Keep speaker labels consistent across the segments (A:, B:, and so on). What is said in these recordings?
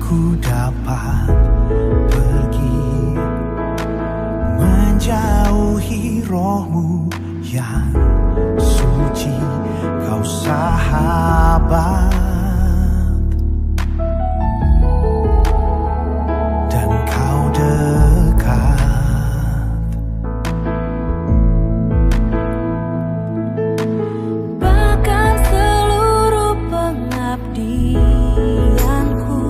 A: ku dapat pergi menjauhi rohmu yang suci, kau sahabat dan kau dekat.
B: Bahkan seluruh pengabdianku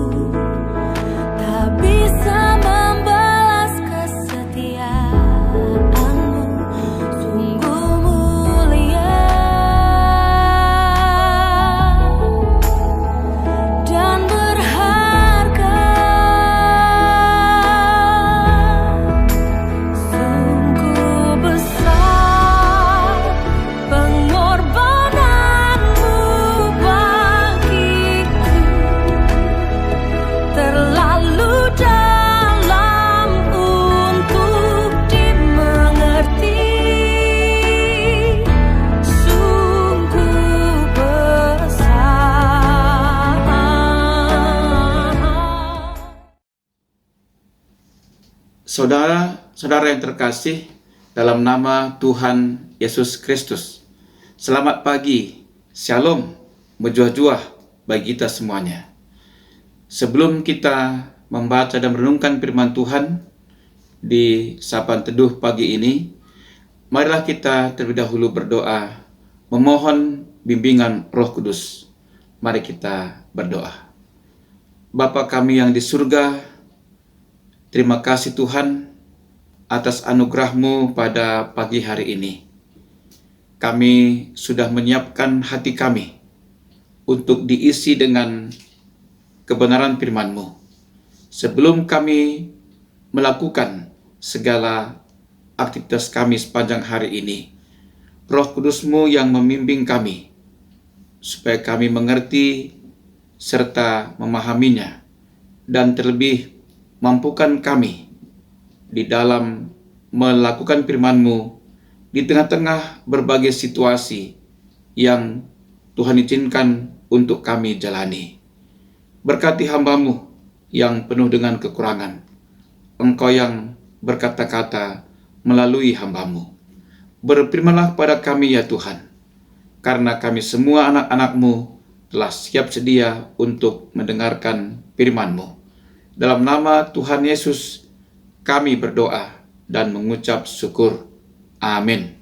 B: tak bisa membalas kesetiaanmu, sungguh mulia dan berharga. Sungguh besar pengorbananmu bagiku, terlalu dalam untuk dimengerti. Sungguh besar.
C: Saudara-saudara yang terkasih, dalam nama Tuhan Yesus Kristus, selamat pagi, shalom, berjuah-juah bagi kita semuanya. Sebelum kita membaca dan merenungkan firman Tuhan di Sapaan Teduh pagi ini, marilah kita terlebih dahulu berdoa, memohon bimbingan Roh Kudus. Mari kita berdoa. Bapa kami yang di surga, terima kasih Tuhan atas anugerah-Mu pada pagi hari ini. Kami sudah menyiapkan hati kami untuk diisi dengan kebenaran firman-Mu. Sebelum kami melakukan segala aktivitas kami sepanjang hari ini, Roh Kudus-Mu yang membimbing kami, supaya kami mengerti serta memahaminya, dan terlebih mampukan kami di dalam melakukan firman-Mu di tengah-tengah berbagai situasi yang Tuhan izinkan untuk kami jalani. Berkati hamba-Mu yang penuh dengan kekurangan. Engkau yang berkata-kata melalui hamba-Mu. Berfirmanlah kepada kami ya Tuhan, karena kami semua anak-anak-Mu telah siap sedia untuk mendengarkan firman-Mu. Dalam nama Tuhan Yesus kami berdoa dan mengucap syukur. Amin.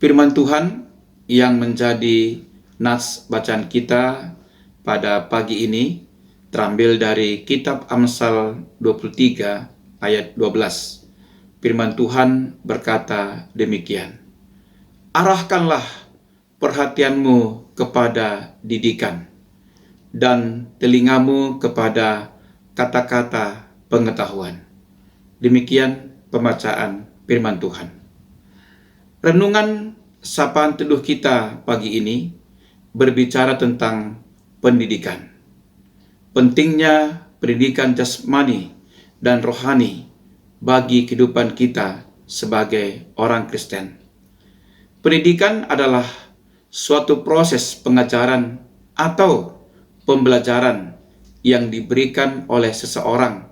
C: Firman Tuhan yang menjadi nats bacaan kita pada pagi ini terambil dari kitab Amsal 23 ayat 12. Firman Tuhan berkata demikian. Arahkanlah perhatianmu kepada didikan dan telingamu kepada kata-kata pengetahuan. Demikian pembacaan firman Tuhan. Renungan Sapaan Teduh kita pagi ini berbicara tentang pendidikan. Pentingnya pendidikan jasmani dan rohani bagi kehidupan kita sebagai orang Kristen. Pendidikan adalah suatu proses pengajaran atau pembelajaran yang diberikan oleh seseorang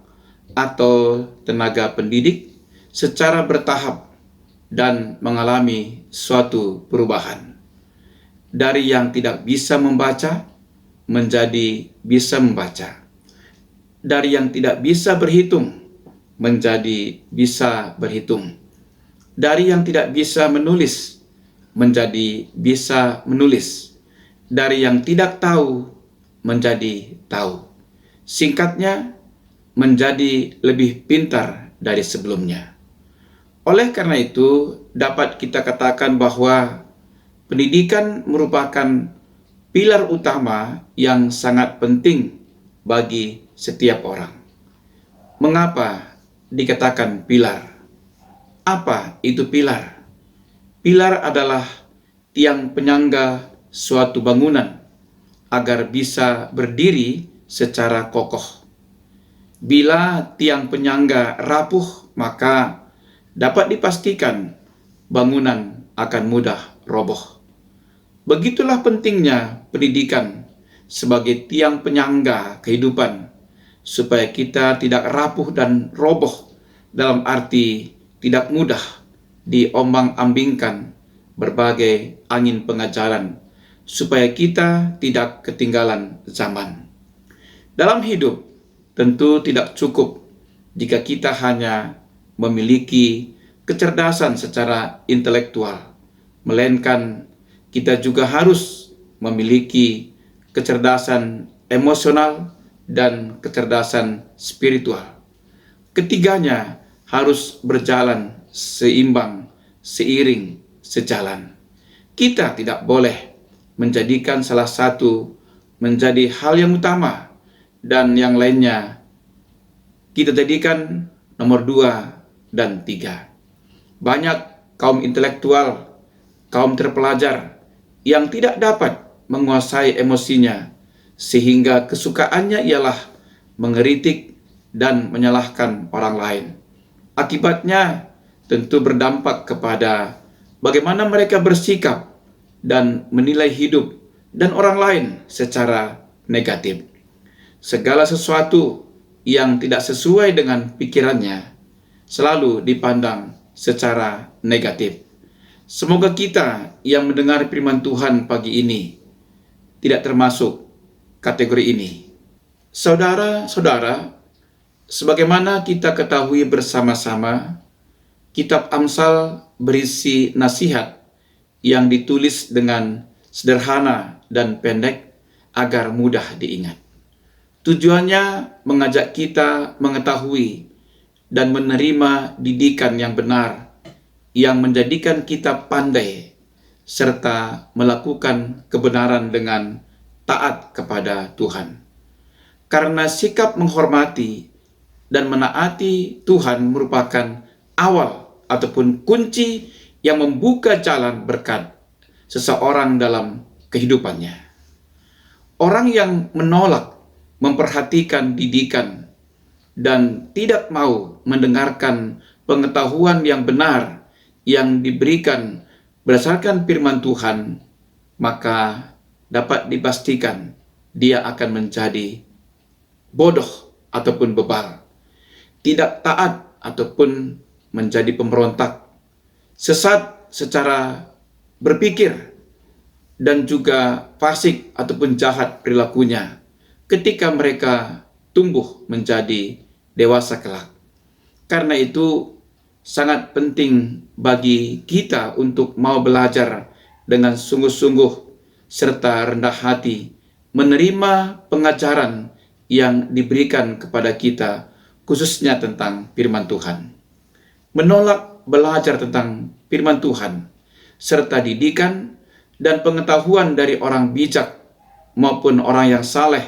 C: atau tenaga pendidik secara bertahap dan mengalami suatu perubahan. Dari yang tidak bisa membaca menjadi bisa membaca. Dari yang tidak bisa berhitung menjadi bisa berhitung. Dari yang tidak bisa menulis menjadi bisa menulis. Dari yang tidak tahu menjadi tahu. Singkatnya, menjadi lebih pintar dari sebelumnya. Oleh karena itu, dapat kita katakan bahwa pendidikan merupakan pilar utama yang sangat penting bagi setiap orang. Mengapa dikatakan pilar? Apa itu pilar? Pilar adalah tiang penyangga suatu bangunan agar bisa berdiri secara kokoh. Bila tiang penyangga rapuh, maka dapat dipastikan bangunan akan mudah roboh. Begitulah pentingnya pendidikan sebagai tiang penyangga kehidupan, supaya kita tidak rapuh dan roboh, dalam arti tidak mudah diombang-ambingkan berbagai angin pengajaran, supaya kita tidak ketinggalan zaman. Dalam hidup, tentu tidak cukup jika kita hanya memiliki kecerdasan secara intelektual, melainkan kita juga harus memiliki kecerdasan emosional dan kecerdasan spiritual. Ketiganya harus berjalan seimbang, seiring, sejalan. Kita tidak boleh menjadikan salah satu menjadi hal yang utama dan yang lainnya kita jadikan nomor 2 dan 3. Banyak kaum intelektual, kaum terpelajar yang tidak dapat menguasai emosinya, sehingga kesukaannya ialah mengeritik dan menyalahkan orang lain. Akibatnya tentu berdampak kepada bagaimana mereka bersikap dan menilai hidup dan orang lain secara negatif. Segala sesuatu yang tidak sesuai dengan pikirannya selalu dipandang secara negatif. Semoga kita yang mendengar firman Tuhan pagi ini tidak termasuk kategori ini. Saudara-saudara, sebagaimana kita ketahui bersama-sama, kitab Amsal berisi nasihat yang ditulis dengan sederhana dan pendek agar mudah diingat. Tujuannya mengajak kita mengetahui dan menerima didikan yang benar yang menjadikan kita pandai serta melakukan kebenaran dengan taat kepada Tuhan. Karena sikap menghormati dan menaati Tuhan merupakan awal ataupun kunci yang membuka jalan berkat seseorang dalam kehidupannya. Orang yang menolak memperhatikan didikan dan tidak mau mendengarkan pengetahuan yang benar yang diberikan berdasarkan firman Tuhan, maka dapat dipastikan dia akan menjadi bodoh ataupun bebal, tidak taat ataupun menjadi pemberontak, sesat secara berpikir, dan juga fasik ataupun jahat perilakunya ketika mereka tumbuh menjadi dewasa kelak. Karena itu sangat penting bagi kita untuk mau belajar dengan sungguh-sungguh serta rendah hati menerima pengajaran yang diberikan kepada kita, khususnya tentang firman Tuhan. Menolak belajar tentang firman Tuhan serta didikan dan pengetahuan dari orang bijak maupun orang yang saleh,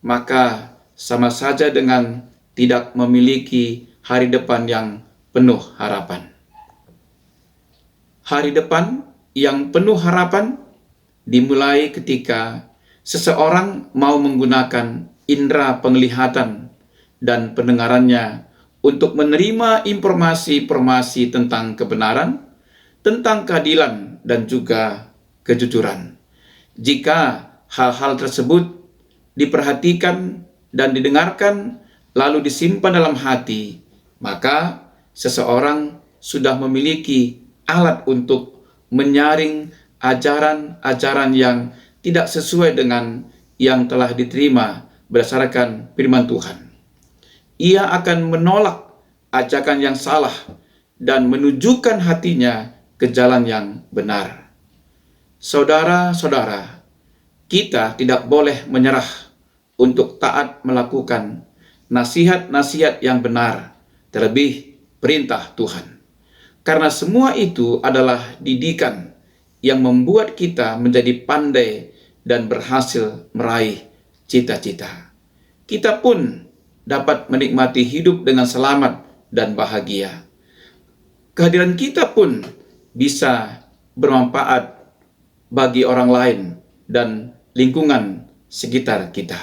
C: maka sama saja dengan tidak memiliki hari depan yang penuh harapan. Hari depan yang penuh harapan dimulai ketika seseorang mau menggunakan indera penglihatan dan pendengarannya untuk menerima informasi-informasi tentang kebenaran, tentang keadilan, dan juga kejujuran. Jika hal-hal tersebut diperhatikan dan didengarkan, lalu disimpan dalam hati, maka seseorang sudah memiliki alat untuk menyaring ajaran-ajaran yang tidak sesuai dengan yang telah diterima berdasarkan firman Tuhan. Ia akan menolak ajakan yang salah dan menunjukkan hatinya ke jalan yang benar. Saudara-saudara, kita tidak boleh menyerah untuk taat melakukan nasihat-nasihat yang benar, terlebih perintah Tuhan. Karena semua itu adalah didikan yang membuat kita menjadi pandai dan berhasil meraih cita-cita. Kita pun dapat menikmati hidup dengan selamat dan bahagia. Kehadiran kita pun bisa bermanfaat bagi orang lain dan lingkungan sekitar kita.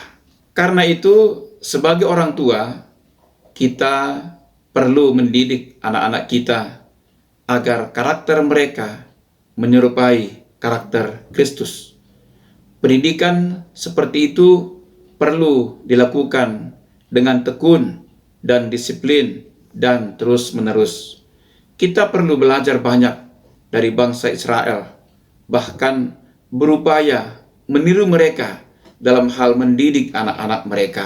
C: Karena itu, sebagai orang tua, kita perlu mendidik anak-anak kita agar karakter mereka menyerupai karakter Kristus. Pendidikan seperti itu perlu dilakukan dengan tekun dan disiplin dan terus-menerus. Kita perlu belajar banyak dari bangsa Israel, bahkan berupaya meniru mereka dalam hal mendidik anak-anak mereka.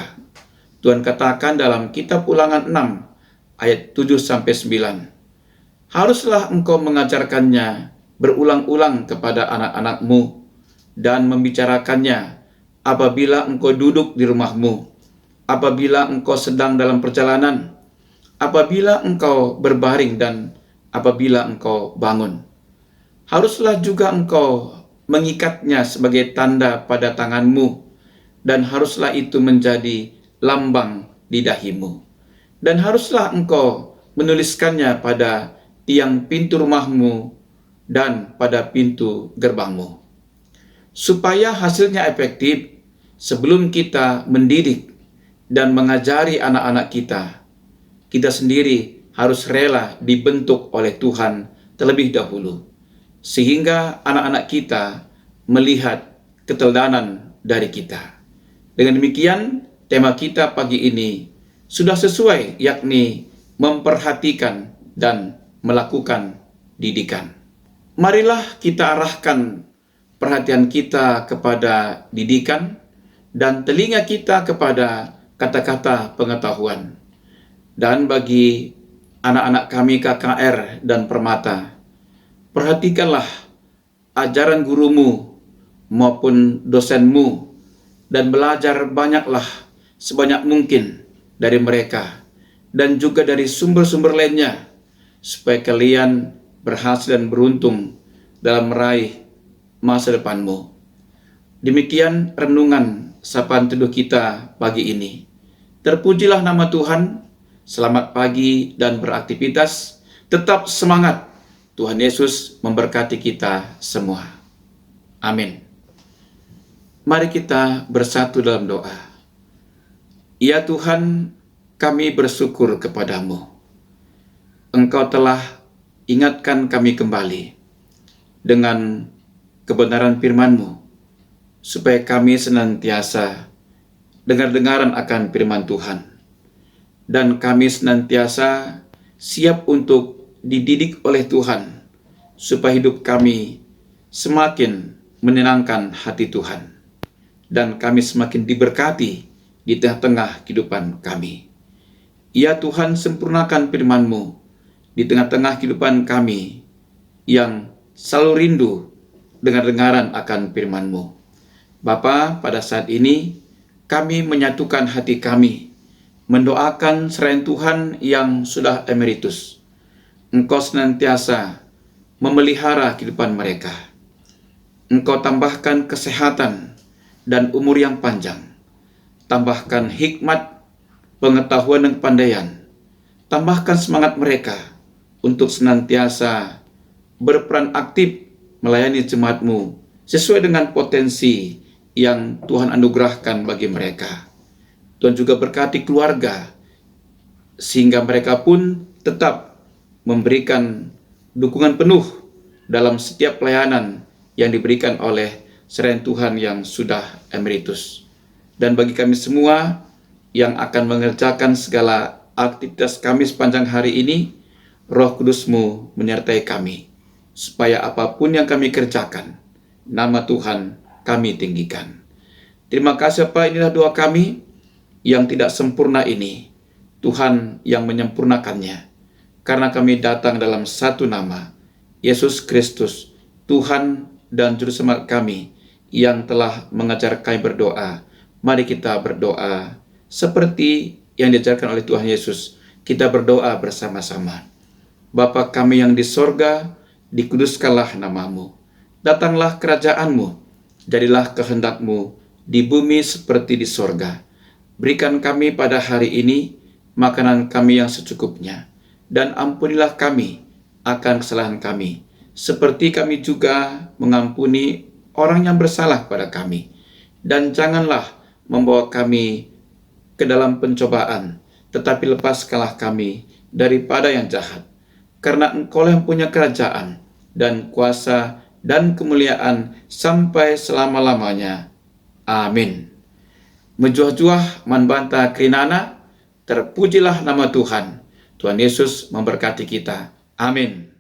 C: Tuhan katakan dalam kitab Ulangan 6 ayat 7-9, haruslah engkau mengajarkannya berulang-ulang kepada anak-anakmu dan membicarakannya apabila engkau duduk di rumahmu, apabila engkau sedang dalam perjalanan, apabila engkau berbaring dan apabila engkau bangun. Haruslah juga engkau mengikatnya sebagai tanda pada tanganmu, dan haruslah itu menjadi lambang di dahimu. Dan haruslah engkau menuliskannya pada tiang pintu rumahmu dan pada pintu gerbangmu. Supaya hasilnya efektif, sebelum kita mendidik dan mengajari anak-anak kita, kita sendiri harus rela dibentuk oleh Tuhan terlebih dahulu, sehingga anak-anak kita melihat keteladanan dari kita. Dengan demikian, tema kita pagi ini sudah sesuai, yakni memperhatikan dan melakukan didikan. Marilah kita arahkan perhatian kita kepada didikan dan telinga kita kepada kata-kata pengetahuan. Dan bagi anak-anak kami KKR dan Permata, perhatikanlah ajaran gurumu maupun dosenmu dan belajar banyaklah sebanyak mungkin dari mereka dan juga dari sumber-sumber lainnya, supaya kalian berhasil dan beruntung dalam meraih masa depanmu. Demikian renungan sapaan teduh kita pagi ini. Terpujilah nama Tuhan. Selamat pagi dan beraktivitas. Tetap semangat. Tuhan Yesus memberkati kita semua. Amin. Mari kita bersatu dalam doa. Ya Tuhan, kami bersyukur kepadamu. Engkau telah ingatkan kami kembali dengan kebenaran firman-Mu, supaya kami senantiasa dengar-dengaran akan firman Tuhan, dan kami senantiasa siap untuk dididik oleh Tuhan, supaya hidup kami semakin menyenangkan hati Tuhan, dan kami semakin diberkati di tengah-tengah kehidupan kami. Ya Tuhan, sempurnakan firman-Mu di tengah-tengah kehidupan kami yang selalu rindu dengar-dengaran akan firman-Mu. Bapa, pada saat ini kami menyatukan hati kami, mendoakan selain Tuhan yang sudah emeritus. Engkau senantiasa memelihara kehidupan mereka. Engkau tambahkan kesehatan dan umur yang panjang. Tambahkan hikmat, pengetahuan dan kepandaian. Tambahkan semangat mereka untuk senantiasa berperan aktif melayani jemaat-Mu sesuai dengan potensi yang Tuhan anugerahkan bagi mereka. Tuhan juga berkati keluarga, sehingga mereka pun tetap memberikan dukungan penuh dalam setiap pelayanan yang diberikan oleh selain Tuhan yang sudah emeritus. Dan bagi kami semua yang akan mengerjakan segala aktivitas kami sepanjang hari ini, Roh Kudus-Mu menyertai kami, supaya apapun yang kami kerjakan, nama Tuhan kami tinggikan. Terima kasih Bapak, inilah doa kami. Yang tidak sempurna ini, Tuhan yang menyempurnakannya. Karena kami datang dalam satu nama, Yesus Kristus, Tuhan dan Juru Selamat kami, yang telah mengajar kami berdoa. Mari kita berdoa seperti yang diajarkan oleh Tuhan Yesus. Kita berdoa bersama-sama. Bapa kami yang di sorga, dikuduskanlah nama-Mu. Datanglah kerajaan-Mu, jadilah kehendak-Mu di bumi seperti di sorga. Berikan kami pada hari ini makanan kami yang secukupnya, dan ampunilah kami akan kesalahan kami, seperti kami juga mengampuni orang yang bersalah pada kami. Dan janganlah membawa kami ke dalam pencobaan, tetapi lepaskanlah kami daripada yang jahat. Karena Engkau yang punya kerajaan dan kuasa dan kemuliaan sampai selama-lamanya. Amin. Menjuah-juah manbanta krinana, Terpujilah nama Tuhan. Tuhan Yesus memberkati kita. Amin.